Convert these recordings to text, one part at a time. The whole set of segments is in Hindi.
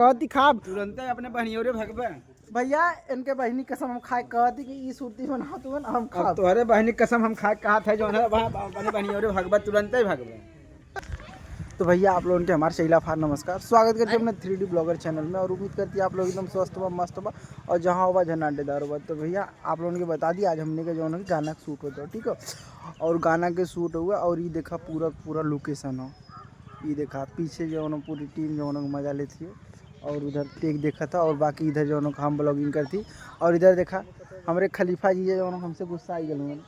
कहती खाब तुरंत अपने बहनियों रे भगवे भैया इनके बहनी कसम हम खाए कहती कि ई सूती बना तू हम खाब तुम्हारे बहनी कसम हम खाए कहा था जो है अपने बहनियों रे भगवे तुरंत ही भगवे। तो भैया आप लोगों के हमारे शैला फार नमस्कार, स्वागत करते हैं अपने 3D ब्लॉगर चैनल में और उम्मीद करती है आप लोग एकदम स्वस्थ हुआ मस्त हुआ और जहाँ हुआ झनाटेदार हुआ। तो भैया आप लोगों को बता दिया आज हमने का जो है गाना का शूट होता है, ठीक है। और गाना के शूट हुआ और ये देखा पूरा पूरा लोकेशन हो, ये देखा पीछे जो है पूरी टीम जो है मज़ा लेती है और उधर टेक देखा था और बाकी इधर जो है हम ब्लॉगिंग करती और इधर देखा हमारे खलीफा जी जो है हमसे गुस्सा आई गए।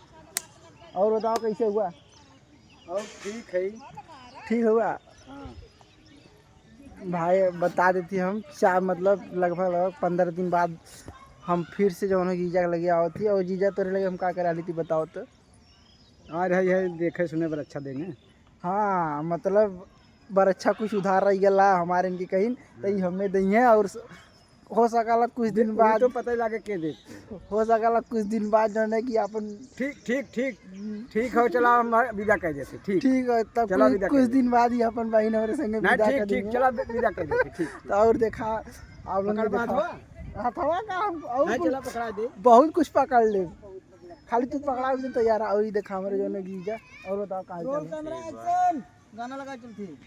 और बताओ कैसे हुआ? और ठीक है, ठीक हुआ भाई बता देती हम चार मतलब लगभग 15 दिन बाद हम फिर से जो है जीजा लगे आओ थी और जीजा तोरे लगे हम क्या करा ली थी बताओ तो। है देखे सुने पर अच्छा देंगे। हाँ मतलब बर अच्छा कुछ उधार रह गया हमारे इनकी कहीं तो हमें दी है और हो सकाला कुछ दिन बाद तो पता ही लगे के दे हो सकाला कुछ दिन बाद जो है कि अपन ठीक ठीक ठीक ठीक हो चला हम विदा कह देते ठीक ठीक है तब चला कुछ दिन बाद ही अपन बहन हमारे संगे विदा कर ठीक चला विदा कह देते ठीक। तो और देखा आप लोग ने देखा हथवा का हम और चला पकड़ा दे बहुत कुछ पकड़ ले खाली तू पकड़ा भी तो यार। और देखा हमारे जो है गीजा और बताओ कहाँ गाना लगा चलती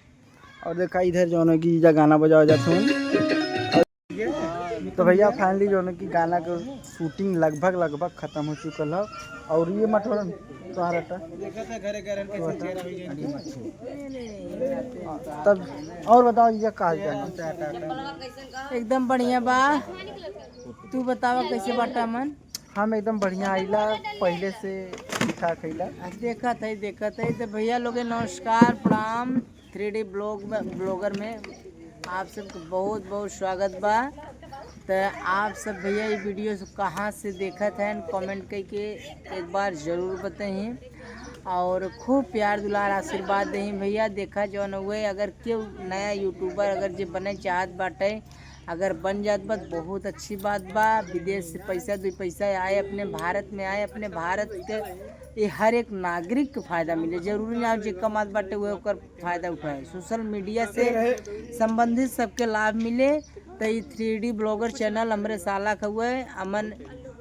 और देखा इधर जो है गीजा गाना बजा जाते हैं। तो भैया फाइनली जो है कि गाना का शूटिंग लगभग खत्म हो चुकल है और ये मटोरन तुम्हारा तब और बताओ ये का एकदम बढ़िया बा। तू बतावा कैसे बाटा मन? हम एकदम बढ़िया आइला पहले से ठीक ठाक आइला देखा था तो भैया लोग नमस्कार प्रणाम 3D ब्लॉगर में आप सबको बहुत बहुत स्वागत बा। तो आप सब भैया ये वीडियो कहाँ से देखा था कमेंट करके एक बार ज़रूर बताइए और खूब प्यार दुलार आशीर्वाद दें भैया। देखा जो न हुए अगर क्यों नया यूट्यूबर अगर जो बने चाहत बाटे अगर बन जात बात बहुत अच्छी बात बा। विदेश से पैसा दो पैसा आए अपने भारत में आए अपने भारत के ये हर एक नागरिक को फायदा मिले, जरूरी ना जो कमात बाटे वो ओकर फायदा उठाए। सोशल मीडिया से संबंधित सबके लाभ मिले तो ये 3D ब्लॉगर चैनल हमारे साला का हुआ है अमन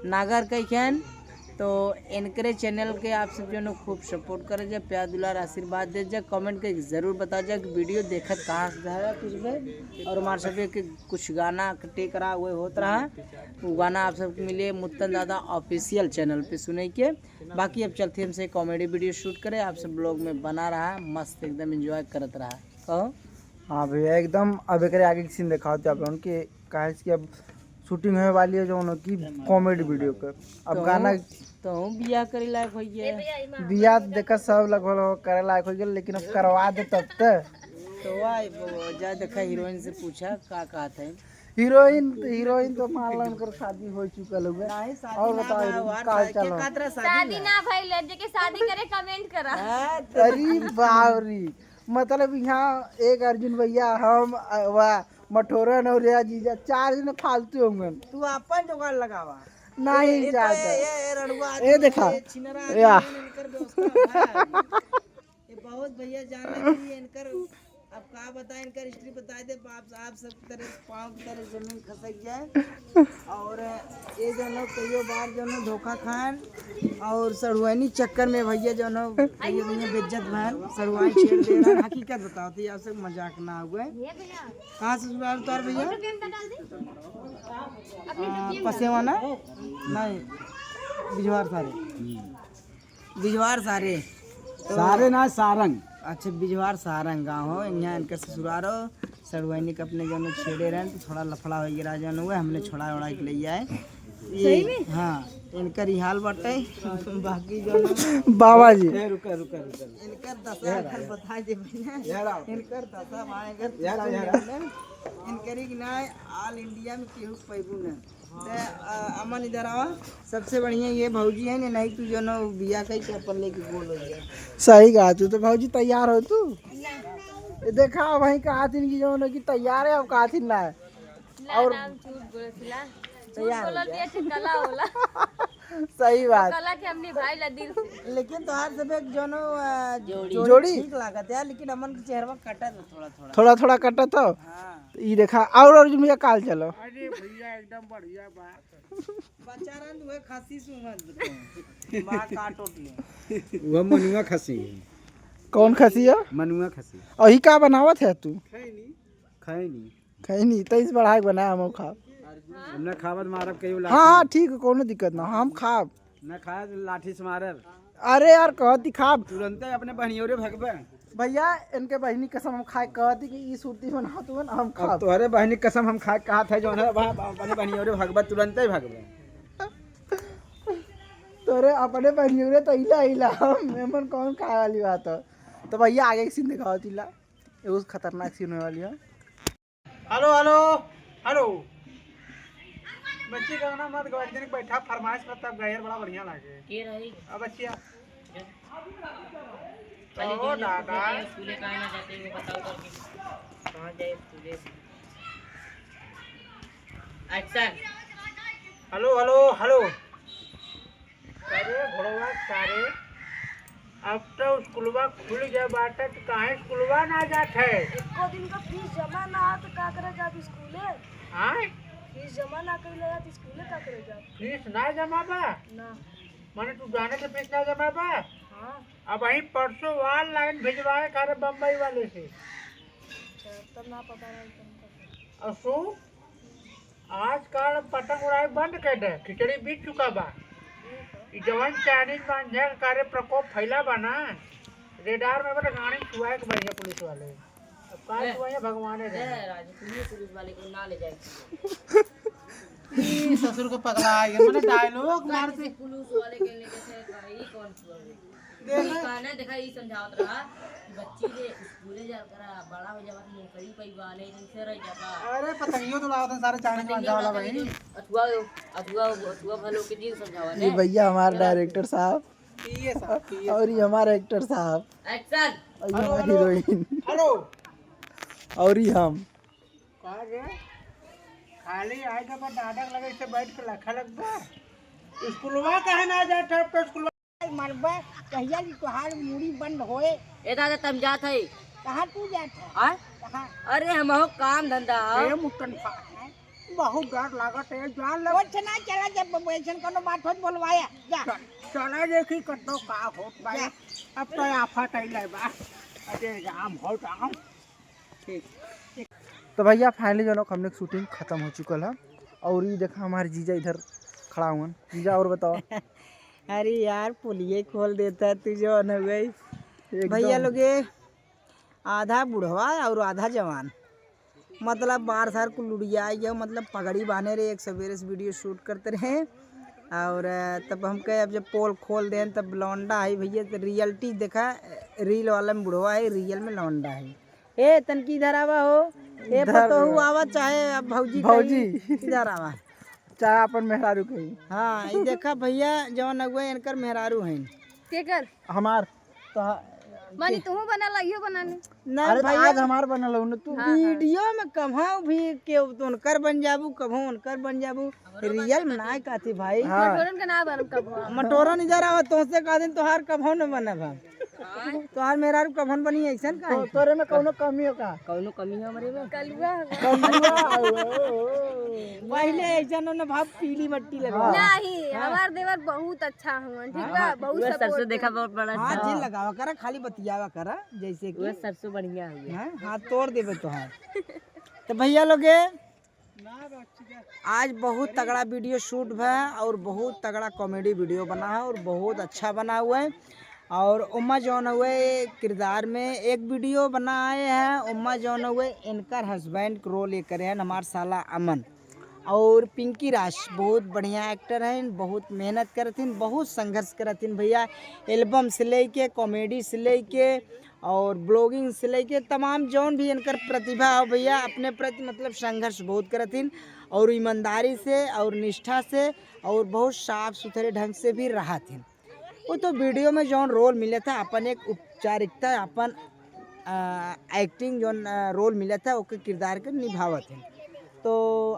नागर कहन। तो इनकरे चैनल के आप सब जो है खूब सपोर्ट करे जाए प्यार दुलार आशीर्वाद दे जाए कमेंट के ज़रूर बता जाए कि वीडियो देखत कहाँ से है कुछ भी और हमारे सब के कुछ गाना टेक रहा हुए होता रहा वो गाना आप सबको मिले मुत्तन दादा ऑफिशियल चैनल पे सुने के। बाकी अब चलते हमसे कॉमेडी वीडियो शूट करे आप सब ब्लॉग में बना रहा मस्त एकदम एंजॉय करत रहा कहो। हाँ भैया एकदम अब एक आगे की सीन दिखाओ थे आप लोगों के कहा कि अब शूटिंग होने वाली है जो उनकी कॉमेडी वीडियो का अब तो गाना तो बियाह करे लायक हो गया बिया देखा सब लगभग करे लायक हो गया लेकिन अब करवा दे तब तो वाई जा देखा हीरोइन से पूछा का कहा था हीरोइन तो मान लो उनकर शादी हो चुकल हुए और बताओ शादी ना भाई ले जे के शादी करे कमेंट करा। अरे बावरी मतलब यहाँ एक अर्जुन भैया हम वाह मठोरन और जीजा 4 जन फालतू होंगे। तू अपन जुगाड़ लगावा नहीं चाहता ये देखा या ये बहुत भैया जाने के लिए इनकर अब का बताएं इनकर हिस्ट्री बता दे आप सब तरह पाँव की तरह जमीन खसक जाए और ये जो लोग कई बार जो है धोखा खान और सड़ुआनी चक्कर में भैया जो है कई बेइज्जत भैन सड़ुआई छेड़ दे रहा हकीकत बताओ तो आप सब मजाक ना हुए। कहाँ से सुधार उतार भैया पसेवाना नहीं बिजवार सारे सारे ना सारंग अच्छा बिजवार सारंग गाँव हो यहाँ इनका ससुराल हो सड़ुआनी के अपने जो छेड़े रहे तो थोड़ा लफड़ा हो गया जो हुआ हमने छोड़ा उड़ा के ले आए ये हाँ इनकर ही हाल बटे बाकी जो बाबा जी रुका इनकर दशा बता दे इनकर दशा इनकरी कि ना ऑल इंडिया में केहू पैबू न अमन इधर आवा सबसे बढ़िया ये भौजी है नहीं तू जो ना बिया कही के अपन लेके बोल हो गया सही कहा तू तो भौजी तैयार हो तू देखा वहीं कहा थी कि जो कि तैयार है अब कहा थी ना और झूठ बोलला तैयार बोलल दिया कला होला सही बात। कला के हमने भाई ला दिल से। लेकिन तोहार सब एक जोनो जोड़ी ठीक लागत है, लेकिन अमन के चेहरा कटा था थोड़ा थोड़ा। थोड़ा थोड़ा कटा तो हाँ ये देखा। और अर्जुन भैया काल चलो। अरे भैया एकदम बढ़िया बात। बचारा दुए खांसी सुमत मां काट उठ ले। वो मनुआ खसी कौन खसी है? मनुआ खसी अही का बनावत है तू? खाए नहीं कहीं नहीं तो इस बढ़ा के बनाया हम खाब। न खावत मारब कहियो लाठी हाँ हाँ ठीक है, कोनो दिक्कत ना, हम खाब। न खाए तो लाठी से मारब अरे यार कहती खाब। तुरंते अपने बहनियों भगबे। भैया इनके बहनी कसम हम खाए कहती कि ई सूती बना तू हम अब खाब। तोहरे बहनी कसम हम खाए कहा था जो है अपने बहनियों भगबे तुरंते भगबे। तोरे अपने बहनियों रे तो इला इला मेमन कौन खाए वाली बात है। तो भैया आगे की सीन दिखाओ तिला, ये खतरनाक सीन होने वाली है। हेलो हेलो हेलो बच्ची गाना मत गवा दिन बैठा फरमाइश पर तब गायर बड़ा बढ़िया लागे के रही अब बच्चिया पहले ओ दादा स्कूले कहाँ ना जाते वो बताओ करके कहाँ जाए स्कूले। एक्शन। हेलो हेलो हेलो अरे घोड़वा सारे अब तो स्कूलवा खुल गया बाटे तो काहे स्कूलवा ना जात है? एको दिन का फीस जमा ना आ तो का करे जात स्कूले? हाँ फीस जमा ना कइले जात स्कूले का करे जात? फीस ना जमा बा? ना। माने तू जाने के फीस ना जमा बा? हाँ अब वही परसों वाल लाइन भिजवाए करे बम्बई वाले से। अच्छा, तब ना पता रहा तुमको। और सु आजकल पतंग उड़ाई बंद कर दे, खिचड़ी बीत चुका बा। ई जवान चाइनीज मांझा के कार्य प्रकोप फैला बा ना, रेडार में बड़ा गाड़ी छुआए के बढ़िया पुलिस वाले। अब काहे छुआए भगवाने रे। राजू तुम्हें पुलिस वाले को ना ले जाए। ई ससुर को पगला आ गया माने डायलॉग मार से पुलिस वाले के लेके से कहीं कौन छुआ कहना देखा ये समझावत रहा कि बच्ची रे स्कूले जा करा बड़ा हो जावा तो नौकरी पाई वाले इनसे रह जाता। अरे पतंगियों तो लावत सारे चाइनीज मांझा वाला भाई। अथवा अथवा अथवा भलो के दिन समझावा ये ने। भैया हमारे डायरेक्टर साहब और ये हमारा एक्टर साहब एक्शन। और ये हमारी हीरोइन हेलो और ये हम। खाली आए के बाद नाटक लगे से बैठ के लखा लगबा स्कूलवा काहे ना जात है तो स्कूल मरबा कहिया की तोहार मुड़ी बंद होए। ए दादा तुम जात है कहां तू जात है? हां कहां? अरे हम हो काम धंधा ए मुटन बहुत डर लागत है जान ले कुछ ना चला जब वैसन कोनो बात होत बोलवाया जा। चला देखी कतो का होत बा अब तो आफत आइले बा अरे जाम हो जाम ठीक। तो भैया फाइनली जो हमने शूटिंग खत्म हो चुकल है और ये देखा हमारे जीजा इधर खड़ा हुआ। जीजा और बताओ। अरे यार पुलिये खोल देता तू जो न गई। एकदम। भैया लोग ये आधा बुढ़वा और आधा जवान मतलब बार सार को लुड़िया या मतलब पगड़ी बांधे रहे एक सवेरे से वीडियो शूट करते रहे और तब हम कहे अब जब पोल खोल दें तब लौंडा है भैया तो रियलिटी देखा रील वाला में बुढ़वा है रियल में लौंडा है। ए तनकी इधर आवा हो ए पतोहू आवा चाहे अब भौजी भौजी। इधर आवा चाहे अपन मेहरारू कही। हाँ ये देखा भैया जवन अगुआ इनकर मेहरारू हैं के कर हमार तो मानी तू बना लाइयो बनाने। ना अरे तो भैया आज हमार बनल हो न तू। वीडियो में कभाऊ भी के उनकर बन जाबू कभू उनकर बन जाबू रियल में ना कहती भाई। हाँ मटोरन का ना बनम कब मटोरन इधर आवा तो से कह दिन तोहार कभू न बनब हम तोहार मेहरारू कभन बनी ऐसन का तो तोरे में कोनो कमी हो का? कौनो कमी है हमरे में कलुआ पहले ऐसा न भाव पीली मट्टी लगा नहीं हमार देवर बहुत अच्छा हुआ ठीक बा बहुत सरसों देखा बहुत बड़ा हाँ जी लगावा करा खाली बतियावा करा जैसे कि सरसों बढ़िया है हाथ तोड़ देबे तोहार। तो भैया लोग आज बहुत तगड़ा वीडियो शूट है और बहुत तगड़ा कॉमेडी वीडियो बना है और बहुत अच्छा बना हुआ है और उम्मा जौन हुए किरदार में एक वीडियो बनाए हैं। उम्मा जौन हुए इनकर हस्बैंड को रोल ये करे हैं हमार साला अमन और पिंकी राज बहुत बढ़िया एक्टर हैं बहुत मेहनत करथिन बहुत संघर्ष करथिन भैया एल्बम से लेके कॉमेडी से लेके और ब्लॉगिंग से लेके तमाम जौन भी इनकर प्रतिभा हो भैया अपने प्रति मतलब संघर्ष बहुत करथिन और ईमानदारी से और निष्ठा से और बहुत साफ सुथरे ढंग से भी रहा थे। वो तो वीडियो में जौन रोल मिला था अपन एक औपचारिकता अपन एक्टिंग जौन रोल मिला था ओके किरदार के निभावत है तो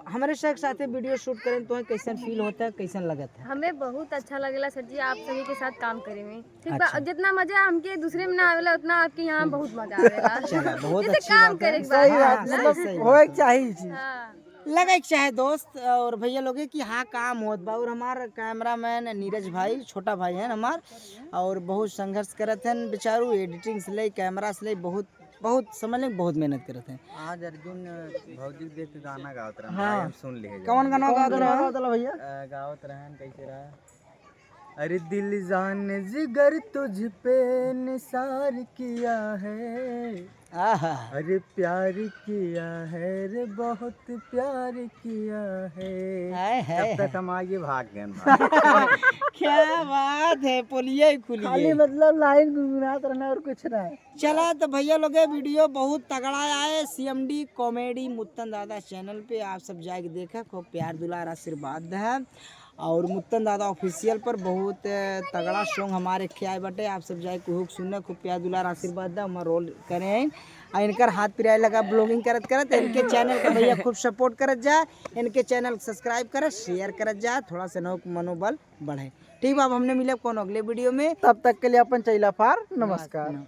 हमारे साथ वीडियो शूट करें तो कैसन फील होता है, कैसन लगता है? हमें बहुत अच्छा लगेला सर जी आप सभी के साथ काम करे में। ठीक बा, अच्छा। जितना मजा हमके दूसरे में ना आवेला उतना आपके यहाँ बहुत मजा आवेला। चला, बहुत जैसे अच्छी काम बात है। करे के सही बाद। बात, हाँ, मतलब सही होए बात के चाहिए चीज। हाँ। लगे चाहे दोस्त और भैया लोगे कि हाँ काम होत बा। और हमार कैमरामैन नीरज भाई छोटा भाई हैं हमार, और बहुत संघर्ष करत हैं बेचारू, एडिटिंग से ले कैमरा से ले बहुत बहुत समझ लें बहुत मेहनत करते हैं। आज अर्जुन भौजी देख के गाना गावत रहन हाँ। भाई हम सुन लिए कौन गाना कौन गाते गाना रहे? गाता ला भैया? गावत रहन कैसे रहा, अरे दिल जान जिगर तुझ पे निसार किया है, आहा, अरे प्यार किया है रे बहुत प्यार किया है, हाय हाय तब तक हम आगे भाग गए भाई। क्या बात है, पोलिए ही खाली खुलिए। मतलब लाइन गुनगुनात रहना और कुछ ना। चला तो भैया लोग वीडियो बहुत तगड़ा आए CMD कॉमेडी मुत्तन दादा चैनल पे, आप सब जाके देखा, खूब प्यार दुलार आशीर्वाद है। और मुत्तन दादा ऑफिशियल पर बहुत तगड़ा सॉन्ग हमारे ख्याल बटे, आप सब जाके खूब सुनना, खूब प्यार दुलार आशीर्वाद है। हमारा रोल करें और इनकर हाथ पिराए लगा ब्लॉगिंग करत करत, इनके चैनल का भैया खूब सपोर्ट करत जा, इनके चैनल सब्सक्राइब करत शेयर करत जा, थोड़ा सा मनोबल बढ़े। ठीक बा, अब हमने मिले कौन अगले वीडियो में, तब तक के लिए अपन चैला फार नमस्कार।